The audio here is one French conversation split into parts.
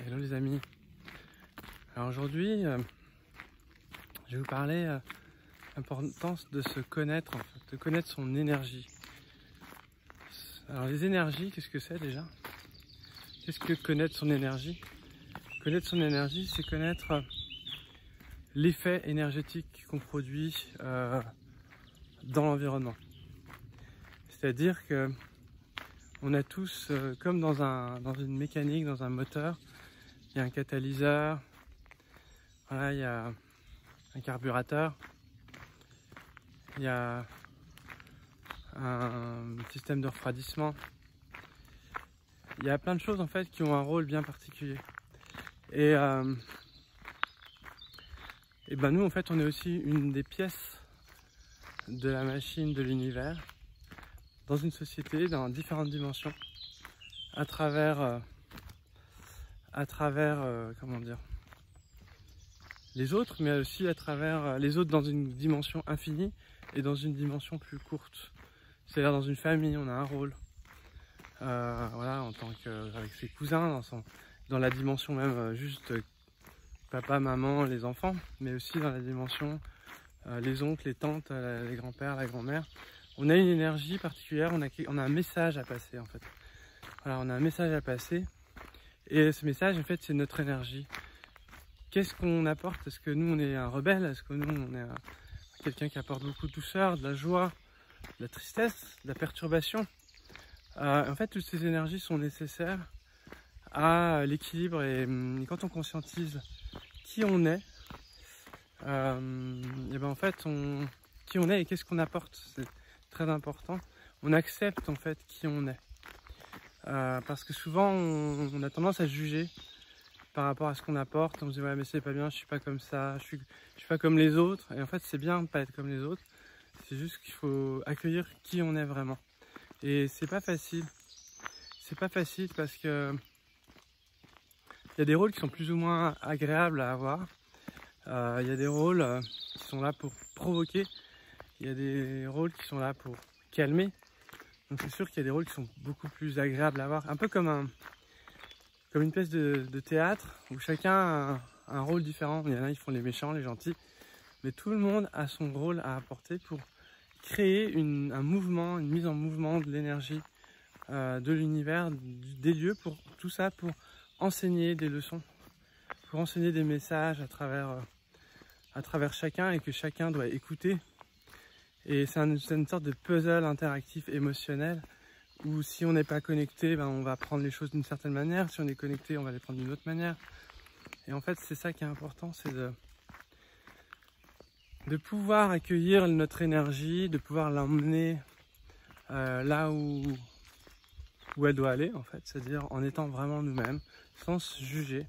Hello les amis. Alors aujourd'hui, je vais vous parler de l'importance de se connaître, en fait, de connaître son énergie. Alors les énergies, qu'est-ce que c'est déjà? Qu'est-ce que connaître son énergie? Connaître son énergie, c'est connaître l'effet énergétique qu'on produit dans l'environnement. C'est-à-dire que on a tous, comme dans une mécanique, dans un moteur, il y a un catalyseur, voilà, il y a un carburateur, il y a un système de refroidissement. Il y a plein de choses en fait qui ont un rôle bien particulier. Et ben nous en fait on est aussi une des pièces de la machine de l'univers, dans une société, dans différentes dimensions, à travers comment dire, les autres, mais aussi à travers les autres dans une dimension infinie et dans une dimension plus courte. C'est-à-dire dans une famille, on a un rôle, voilà, en tant qu'avec ses cousins, dans la dimension même juste papa, maman, les enfants, mais aussi dans la dimension les oncles, les tantes, les grands-pères, la grand-mère. On a une énergie particulière, on a un message à passer en fait. Voilà, on a un message à passer et ce message en fait c'est notre énergie. Qu'est-ce qu'on apporte? Est-ce que nous on est un rebelle? Est-ce que nous on est quelqu'un qui apporte beaucoup de douceur, de la joie, de la tristesse, de la perturbation? En fait toutes ces énergies sont nécessaires à l'équilibre et quand on conscientise qui on est, et ben en fait qui on est et qu'est-ce qu'on apporte, c'est très important. On accepte en fait qui on est, parce que souvent on a tendance à juger par rapport à ce qu'on apporte. On se dit ouais mais c'est pas bien, je suis pas comme ça, je suis pas comme les autres. Et en fait c'est bien de pas être comme les autres, c'est juste qu'il faut accueillir qui on est vraiment. Et c'est pas facile parce que il y a des rôles qui sont plus ou moins agréables à avoir. Il y a des rôles qui sont là pour provoquer, il y a des rôles qui sont là pour calmer. Donc c'est sûr qu'il y a des rôles qui sont beaucoup plus agréables à avoir, un peu comme une pièce de théâtre où chacun a un rôle différent. Il y en a, ils font les méchants, les gentils, mais tout le monde a son rôle à apporter pour créer un mouvement, une mise en mouvement de l'énergie de l'univers, des lieux, pour tout ça, pour enseigner des leçons, pour enseigner des messages à travers chacun et que chacun doit écouter. Et c'est une sorte de puzzle interactif émotionnel où si on n'est pas connecté, ben on va prendre les choses d'une certaine manière. Si on est connecté, on va les prendre d'une autre manière. Et en fait, c'est ça qui est important, c'est de pouvoir accueillir notre énergie, de pouvoir l'emmener là où elle doit aller, en fait. C'est-à-dire en étant vraiment nous-mêmes, sans se juger,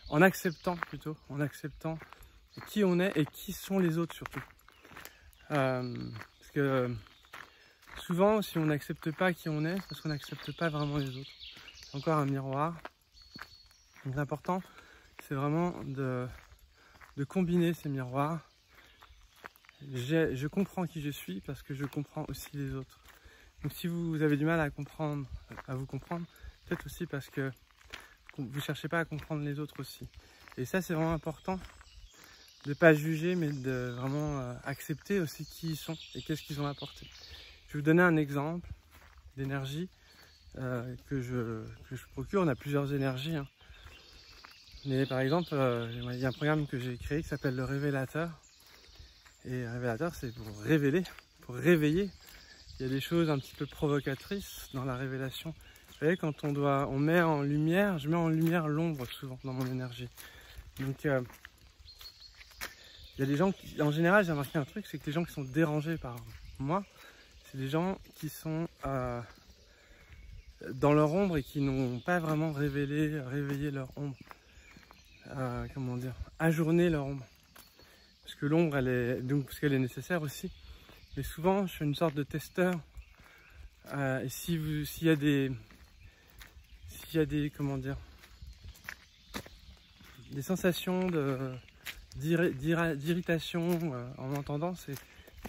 en acceptant qui on est et qui sont les autres surtout. Parce que souvent, si on n'accepte pas qui on est, c'est parce qu'on n'accepte pas vraiment les autres. C'est encore un miroir. Donc l'important, c'est vraiment de combiner ces miroirs. Je comprends qui je suis parce que je comprends aussi les autres. Donc si vous avez du mal à vous comprendre, peut-être aussi parce que vous ne cherchez pas à comprendre les autres aussi. Et ça, c'est vraiment important. De ne pas juger, mais de vraiment accepter aussi qui ils sont et qu'est-ce qu'ils ont apporté. Je vais vous donner un exemple d'énergie que je procure. On a plusieurs énergies, hein. Mais par exemple, il y a un programme que j'ai créé qui s'appelle le révélateur. Et le révélateur, c'est pour révéler, pour réveiller. Il y a des choses un petit peu provocatrices dans la révélation. Vous savez, quand on met en lumière, je mets en lumière l'ombre souvent dans mon énergie. Donc, il y a des gens qui, en général, j'ai remarqué un truc, c'est que les gens qui sont dérangés par moi, c'est des gens qui sont dans leur ombre et qui n'ont pas vraiment réveillé leur ombre. Comment dire, ajourner leur ombre. Parce que l'ombre, parce qu'elle est nécessaire aussi. Mais souvent, je suis une sorte de testeur. Et s'il y a des, comment dire, des sensations d'irritation en m'entendant, c'est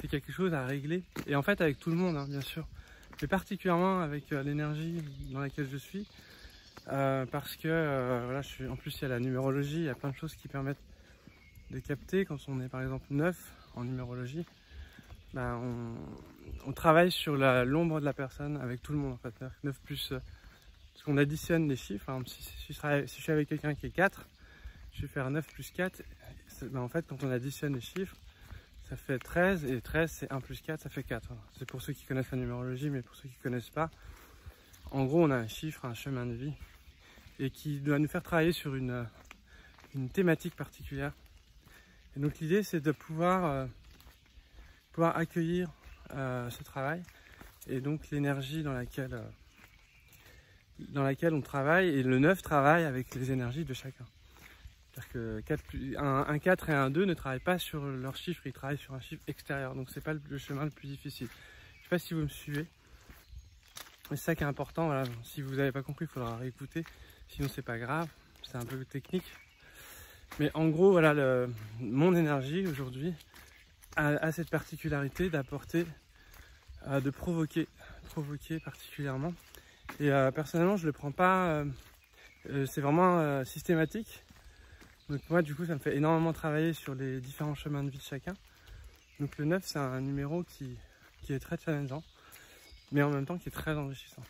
quelque chose à régler. Et en fait avec tout le monde, hein, bien sûr, mais particulièrement avec l'énergie dans laquelle je suis, parce que voilà, en plus il y a la numérologie, il y a plein de choses qui permettent de capter. Quand on est par exemple 9 en numérologie, ben, on travaille sur l'ombre de la personne avec tout le monde en fait. 9 plus, parce qu'on additionne les chiffres. Par exemple, si je suis avec quelqu'un qui est 4, je vais faire 9 plus 4. Ben, en fait, quand on additionne les chiffres, ça fait 13, et 13 c'est 1 plus 4, ça fait 4. C'est pour ceux qui connaissent la numérologie, mais pour ceux qui ne connaissent pas, en gros on a un chiffre, un chemin de vie, et qui doit nous faire travailler sur une thématique particulière. Et donc l'idée c'est de pouvoir accueillir ce travail, et donc l'énergie dans laquelle on travaille, et le 9 travaille avec les énergies de chacun. C'est-à-dire que un 4 et un 2 ne travaillent pas sur leur chiffre, ils travaillent sur un chiffre extérieur. Donc c'est pas le chemin le plus difficile. Je sais pas si vous me suivez. Mais c'est ça qui est important. Voilà. Si vous n'avez pas compris, il faudra réécouter. Sinon c'est pas grave. C'est un peu technique. Mais en gros, voilà, mon énergie aujourd'hui a cette particularité d'apporter, de provoquer particulièrement. Et personnellement, je le prends pas. C'est vraiment systématique. Donc moi du coup ça me fait énormément travailler sur les différents chemins de vie de chacun. Donc le 9 c'est un numéro qui est très challengeant, mais en même temps qui est très enrichissant.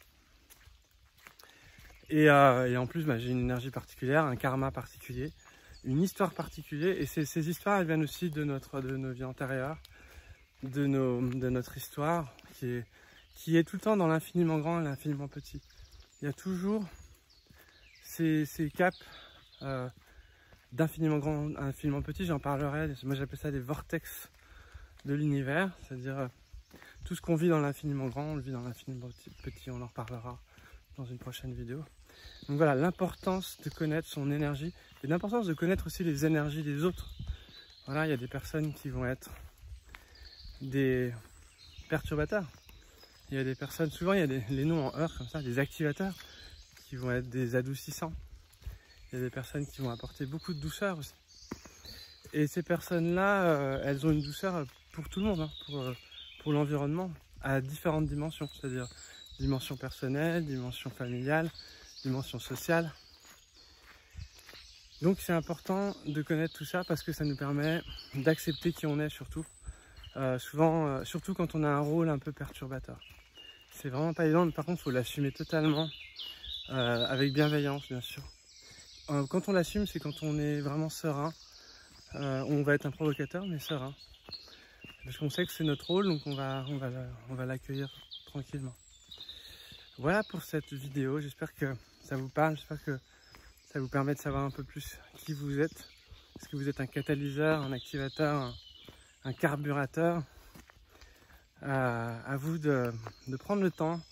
Et en plus bah, j'ai une énergie particulière, un karma particulier, une histoire particulière, et ces histoires elles viennent aussi de nos vies antérieures, de notre histoire qui est tout le temps dans l'infiniment grand et l'infiniment petit. Il y a toujours ces caps d'infiniment grand, infiniment petit, j'en parlerai. Moi j'appelle ça des vortex de l'univers, c'est-à-dire tout ce qu'on vit dans l'infiniment grand, on le vit dans l'infiniment petit, on en reparlera dans une prochaine vidéo. Donc voilà, l'importance de connaître son énergie, et l'importance de connaître aussi les énergies des autres. Voilà, il y a des personnes qui vont être des perturbateurs, il y a des personnes, souvent il y a les noms en heure comme ça, des activateurs, qui vont être des adoucissants. Il y a des personnes qui vont apporter beaucoup de douceur aussi. Et ces personnes-là, elles ont une douceur pour tout le monde, hein, pour l'environnement, à différentes dimensions. C'est-à-dire dimension personnelle, dimension familiale, dimension sociale. Donc c'est important de connaître tout ça parce que ça nous permet d'accepter qui on est surtout. Surtout quand on a un rôle un peu perturbateur. C'est vraiment pas évident, mais par contre il faut l'assumer totalement, avec bienveillance bien sûr. Quand on l'assume, c'est quand on est vraiment serein. On va être un provocateur, mais serein. Parce qu'on sait que c'est notre rôle, donc on va l'accueillir tranquillement. Voilà pour cette vidéo. J'espère que ça vous parle. J'espère que ça vous permet de savoir un peu plus qui vous êtes. Est-ce que vous êtes un catalyseur, un activateur, un carburateur? À vous de prendre le temps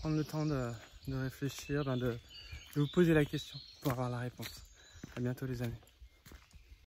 de réfléchir, de vous poser la question pour avoir la réponse. À bientôt les amis.